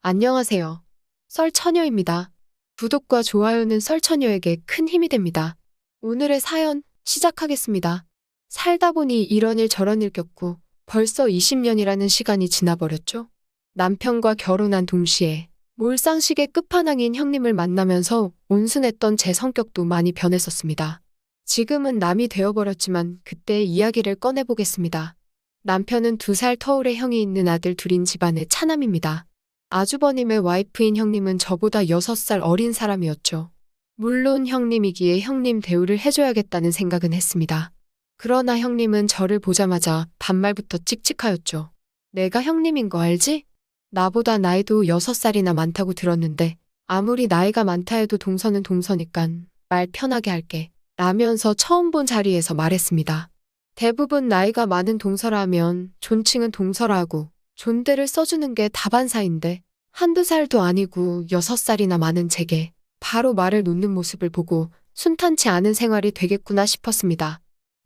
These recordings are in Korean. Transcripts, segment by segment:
안녕하세요. 썰처녀입니다. 구독과 좋아요는 썰처녀에게 큰 힘이 됩니다. 오늘의 사연 시작하겠습니다. 살다 보니 이런 일 저런 일 겪고 벌써 20년이라는 시간이 지나버렸죠. 남편과 결혼한 동시에 몰상식의 끝판왕인 형님을 만나면서 온순했던 제 성격도 많이 변했었습니다. 지금은 남이 되어버렸지만 그때의 이야기를 꺼내보겠습니다. 남편은 2살 터울의 형이 있는 아들 둘인 집안의 차남입니다. 아주버님의 와이프인 형님은 저보다 6살 어린 사람이었죠. 물론 형님이기에 형님 대우를 해줘야겠다는 생각은 했습니다. 그러나 형님은 저를 보자마자 반말부터 찍찍하였죠. 내가 형님인 거 알지? 나보다 나이도 6살이나 많다고 들었는데 아무리 나이가 많다 해도 동서는 동서니깐 말 편하게 할게. 라면서 처음 본 자리에서 말했습니다. 대부분 나이가 많은 동서라면 존칭은 동서라 하고 존대를 써주는 게 다반사인데 한두 살도 아니고 6살이나 많은 제게 바로 말을 놓는 모습을 보고 순탄치 않은 생활이 되겠구나 싶었습니다.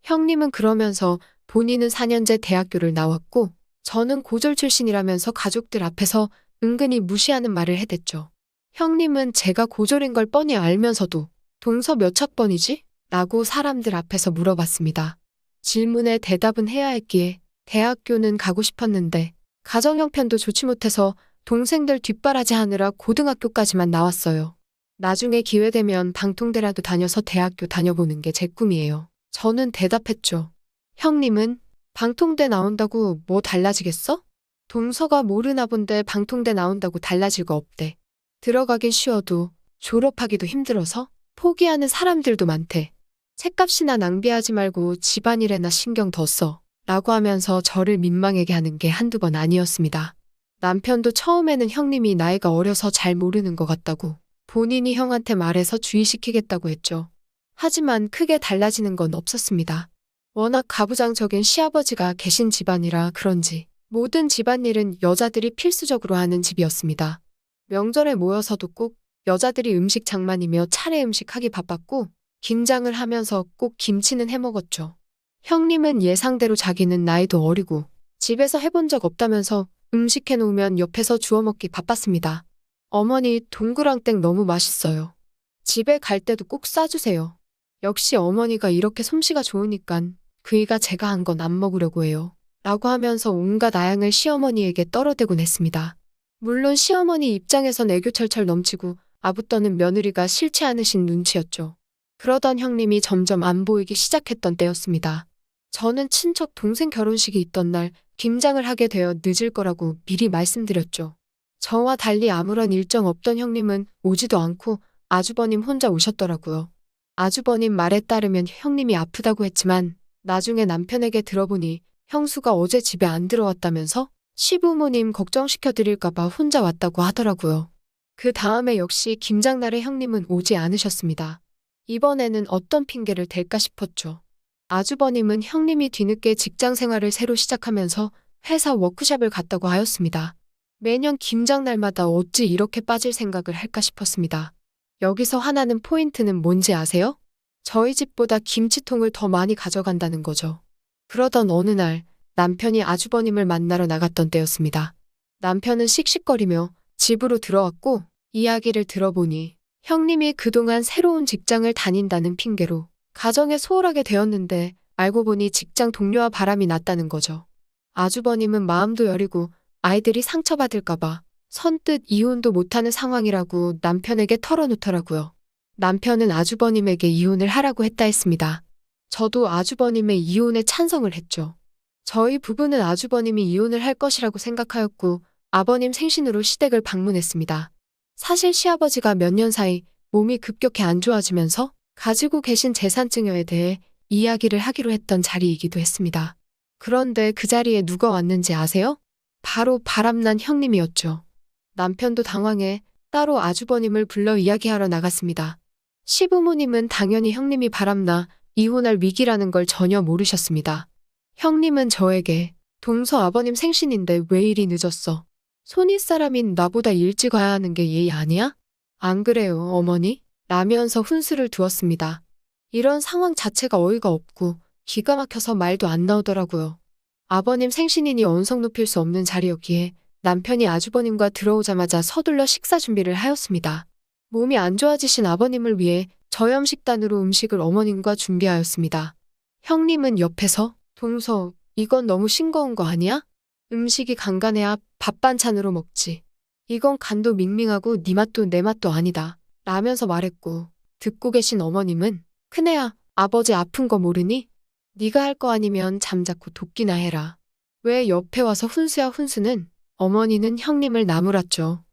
형님은 그러면서 본인은 4년제 대학교를 나왔고 저는 고졸 출신이라면서 가족들 앞에서 은근히 무시하는 말을 해댔죠. 형님은 제가 고졸인 걸 뻔히 알면서도 동서 몇 학번이지? 라고 사람들 앞에서 물어봤습니다. 질문에 대답은 해야 했기에 대학교는 가고 싶었는데 가정 형편도 좋지 못해서 동생들 뒷바라지 하느라 고등학교까지만 나왔어요. 나중에 기회되면 방통대라도 다녀서 대학교 다녀보는 게 제 꿈이에요. 저는 대답했죠. 형님은 방통대 나온다고 뭐 달라지겠어? 동서가 모르나 본데 방통대 나온다고 달라질 거 없대. 들어가긴 쉬워도 졸업하기도 힘들어서 포기하는 사람들도 많대. 책값이나 낭비하지 말고 집안일에나 신경 더 써. 라고 하면서 저를 민망하게 하는 게 한두 번 아니었습니다. 남편도 처음에는 형님이 나이가 어려서 잘 모르는 것 같다고 본인이 형한테 말해서 주의시키겠다고 했죠. 하지만 크게 달라지는 건 없었습니다. 워낙 가부장적인 시아버지가 계신 집안이라 그런지 모든 집안일은 여자들이 필수적으로 하는 집이었습니다. 명절에 모여서도 꼭 여자들이 음식 장만이며 차례 음식하기 바빴고 김장을 하면서 꼭 김치는 해먹었죠. 형님은 예상대로 자기는 나이도 어리고 집에서 해본 적 없다면서 음식 해놓으면 옆에서 주워 먹기 바빴습니다. 어머니 동그랑땡 너무 맛있어요. 집에 갈 때도 꼭 싸주세요. 역시 어머니가 이렇게 솜씨가 좋으니깐 그이가 제가 한 건 안 먹으려고 해요. 라고 하면서 온갖 아양을 시어머니에게 떨어대곤 했습니다. 물론 시어머니 입장에선 애교 철철 넘치고 아부떠는 며느리가 싫지 않으신 눈치였죠. 그러던 형님이 점점 안 보이기 시작했던 때였습니다. 저는 친척 동생 결혼식이 있던 날 김장을 하게 되어 늦을 거라고 미리 말씀드렸죠. 저와 달리 아무런 일정 없던 형님은 오지도 않고 아주버님 혼자 오셨더라고요. 아주버님 말에 따르면 형님이 아프다고 했지만 나중에 남편에게 들어보니 형수가 어제 집에 안 들어왔다면서 시부모님 걱정시켜 드릴까봐 혼자 왔다고 하더라고요. 그 다음에 역시 김장날에 형님은 오지 않으셨습니다. 이번에는 어떤 핑계를 댈까 싶었죠. 아주버님은 형님이 뒤늦게 직장 생활을 새로 시작하면서 회사 워크숍을 갔다고 하였습니다. 매년 김장날마다 어찌 이렇게 빠질 생각을 할까 싶었습니다. 여기서 하나는 포인트는 뭔지 아세요? 저희 집보다 김치통을 더 많이 가져간다는 거죠. 그러던 어느 날 남편이 아주버님을 만나러 나갔던 때였습니다. 남편은 씩씩거리며 집으로 들어왔고 이야기를 들어보니 형님이 그동안 새로운 직장을 다닌다는 핑계로 가정에 소홀하게 되었는데 알고 보니 직장 동료와 바람이 났다는 거죠. 아주버님은 마음도 여리고 아이들이 상처받을까봐 선뜻 이혼도 못하는 상황이라고 남편에게 털어놓더라고요. 남편은 아주버님에게 이혼을 하라고 했다 했습니다. 저도 아주버님의 이혼에 찬성을 했죠. 저희 부부는 아주버님이 이혼을 할 것이라고 생각하였고 아버님 생신으로 시댁을 방문했습니다. 사실 시아버지가 몇 년 사이 몸이 급격히 안 좋아지면서 가지고 계신 재산 증여에 대해 이야기를 하기로 했던 자리이기도 했습니다. 그런데 그 자리에 누가 왔는지 아세요? 바로 바람난 형님이었죠. 남편도 당황해 따로 아주버님을 불러 이야기하러 나갔습니다. 시부모님은 당연히 형님이 바람나 이혼할 위기라는 걸 전혀 모르셨습니다. 형님은 저에게 동서 아버님 생신인데 왜 이리 늦었어? 손윗사람인 나보다 일찍 와야 하는 게 예의 아니야? 안 그래요, 어머니? 라면서 훈수를 두었습니다. 이런 상황 자체가 어이가 없고 기가 막혀서 말도 안 나오더라고요. 아버님 생신이니 언성 높일 수 없는 자리였기에 남편이 아주버님과 들어오자마자 서둘러 식사 준비를 하였습니다. 몸이 안 좋아지신 아버님을 위해 저염식단으로 음식을 어머님과 준비하였습니다. 형님은 옆에서 동서, 이건 너무 싱거운 거 아니야? 음식이 간간해야 밥 반찬으로 먹지. 이건 간도 밍밍하고 네 맛도 내 맛도 아니다. 라면서 말했고, 듣고 계신 어머님은 큰애야, 아버지 아픈 거 모르니? 네가 할 거 아니면 잠자코 돕기나 해라. 왜 옆에 와서 훈수야 훈수는? 어머니는 형님을 나무랐죠.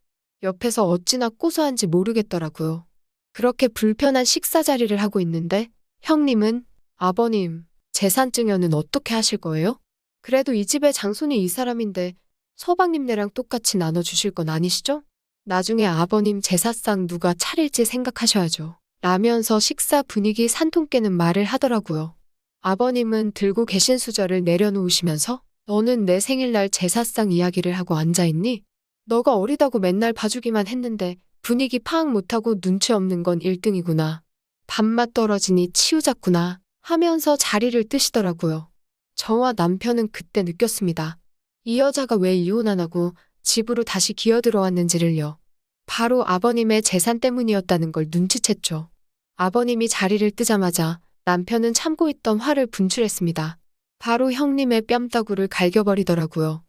옆에서 어찌나 고소한지 모르겠더라고요. 그렇게 불편한 식사 자리를 하고 있는데 형님은 아버님, 재산증여는 어떻게 하실 거예요? 그래도 이 집의 장손이 이 사람인데 서방님네랑 똑같이 나눠주실 건 아니시죠? 나중에 아버님 제사상 누가 차릴지 생각하셔야죠. 라면서 식사 분위기 산통 깨는 말을 하더라고요. 아버님은 들고 계신 수저를 내려놓으시면서 너는 내 생일날 제사상 이야기를 하고 앉아있니? 너가 어리다고 맨날 봐주기만 했는데 분위기 파악 못하고 눈치 없는 건 1등이구나. 밥맛 떨어지니 치우잡구나 하면서 자리를 뜨시더라고요. 저와 남편은 그때 느꼈습니다. 이 여자가 왜 이혼 안 하고 집으로 다시 기어들어왔는지를요. 바로 아버님의 재산 때문이었다는 걸 눈치챘죠. 아버님이 자리를 뜨자마자 남편은 참고 있던 화를 분출했습니다. 바로 형님의 뺨따구를 갈겨버리더라고요.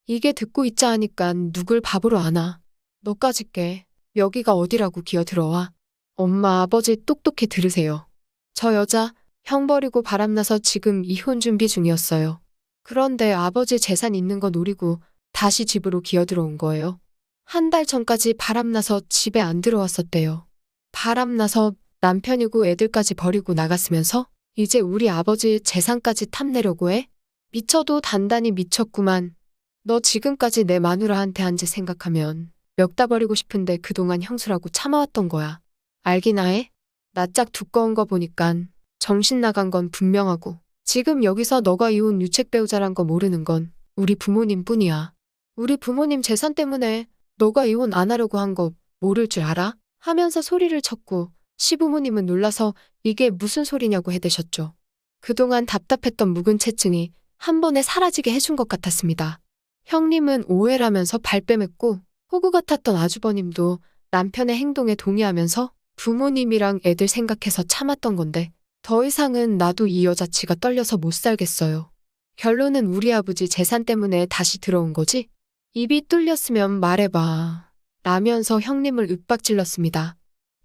이게 듣고 있자 하니까 누굴 바보로 아나. 너까지 깨. 여기가 어디라고 기어들어와. 엄마 아버지 똑똑히 들으세요. 저 여자 형 버리고 바람나서 지금 이혼 준비 중이었어요. 그런데 아버지 재산 있는 거 노리고 다시 집으로 기어들어온 거예요. 한 달 전까지 바람나서 집에 안 들어왔었대요. 바람나서 남편이고 애들까지 버리고 나갔으면서 이제 우리 아버지 재산까지 탐내려고 해? 미쳐도 단단히 미쳤구만. 너 지금까지 내 마누라한테 한 짓 생각하면 멱다 버리고 싶은데 그동안 형수라고 참아왔던 거야. 알기나 해? 낯짝 두꺼운 거 보니깐 정신 나간 건 분명하고 지금 여기서 너가 이혼 유책 배우자란 거 모르는 건 우리 부모님 뿐이야. 우리 부모님 재산 때문에 너가 이혼 안 하려고 한 거 모를 줄 알아? 하면서 소리를 쳤고 시부모님은 놀라서 이게 무슨 소리냐고 해대셨죠. 그동안 답답했던 묵은 채증이 한 번에 사라지게 해준 것 같았습니다. 형님은 오해라면서 발뺌했고 호구 같았던 아주버님도 남편의 행동에 동의하면서 부모님이랑 애들 생각해서 참았던 건데 더 이상은 나도 이 여자치가 떨려서 못 살겠어요. 결론은 우리 아버지 재산 때문에 다시 들어온 거지? 입이 뚫렸으면 말해봐. 라면서 형님을 윽박질렀습니다.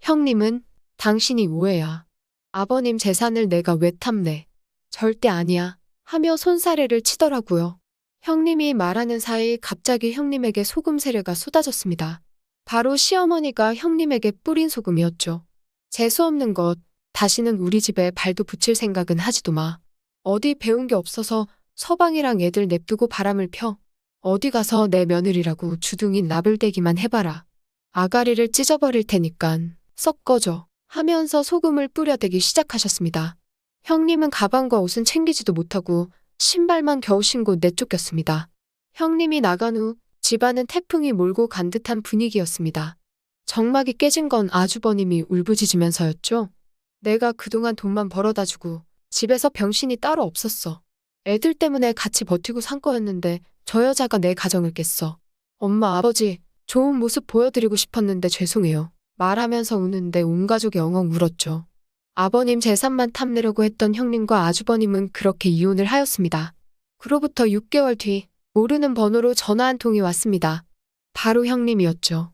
형님은 당신이 오해야. 아버님 재산을 내가 왜 탐내? 절대 아니야. 하며 손사래를 치더라고요. 형님이 말하는 사이 갑자기 형님에게 소금 세례가 쏟아졌습니다. 바로 시어머니가 형님에게 뿌린 소금이었죠. 재수없는 것, 다시는 우리 집에 발도 붙일 생각은 하지도 마. 어디 배운 게 없어서 서방이랑 애들 냅두고 바람을 펴. 어디 가서 내 며느리라고 주둥이 나불대기만 해봐라. 아가리를 찢어버릴 테니깐 썩 꺼져 하면서 소금을 뿌려대기 시작하셨습니다. 형님은 가방과 옷은 챙기지도 못하고 신발만 겨우 신고 내쫓겼습니다. 형님이 나간 후 집안은 태풍이 몰고 간 듯한 분위기였습니다. 정막이 깨진 건 아주버님이 울부짖으면서였죠. 내가 그동안 돈만 벌어다 주고 집에서 병신이 따로 없었어. 애들 때문에 같이 버티고 산 거였는데 저 여자가 내 가정을 깼어. 엄마 아버지 좋은 모습 보여드리고 싶었는데 죄송해요. 말하면서 우는데 온 가족이 엉엉 울었죠. 아버님 재산만 탐내려고 했던 형님과 아주버님은 그렇게 이혼을 하였습니다. 그로부터 6개월 뒤 모르는 번호로 전화 한 통이 왔습니다. 바로 형님이었죠.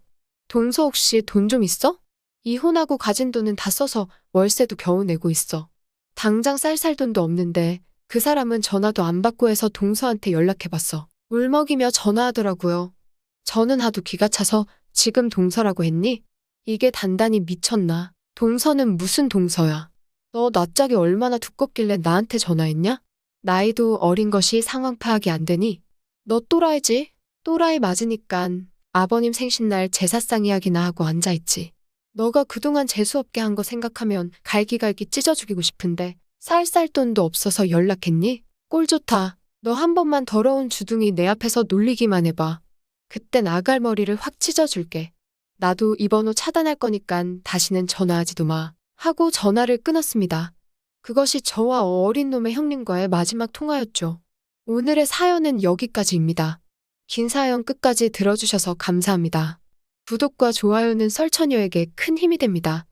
동서 혹시 돈 좀 있어? 이혼하고 가진 돈은 다 써서 월세도 겨우 내고 있어. 당장 쌀 돈도 없는데 그 사람은 전화도 안 받고 해서 동서한테 연락해봤어. 울먹이며 전화하더라고요. 저는 하도 기가 차서 지금 동서라고 했니? 이게 단단히 미쳤나? 동서는 무슨 동서야? 너 낯짝이 얼마나 두껍길래 나한테 전화했냐? 나이도 어린 것이 상황 파악이 안 되니? 너 또라이지? 또라이 맞으니깐 아버님 생신날 제사상 이야기나 하고 앉아있지. 너가 그동안 재수없게 한 거 생각하면 갈기갈기 찢어 죽이고 싶은데 쌀 돈도 없어서 연락했니? 꼴 좋다. 너 한 번만 더러운 주둥이 내 앞에서 놀리기만 해봐. 그땐 아갈머리를 확 찢어줄게. 나도 이 번호 차단할 거니깐 다시는 전화하지도 마. 하고 전화를 끊었습니다. 그것이 저와 어린 놈의 형님과의 마지막 통화였죠. 오늘의 사연은 여기까지입니다. 긴 사연 끝까지 들어주셔서 감사합니다. 구독과 좋아요는 썰처녀에게 큰 힘이 됩니다.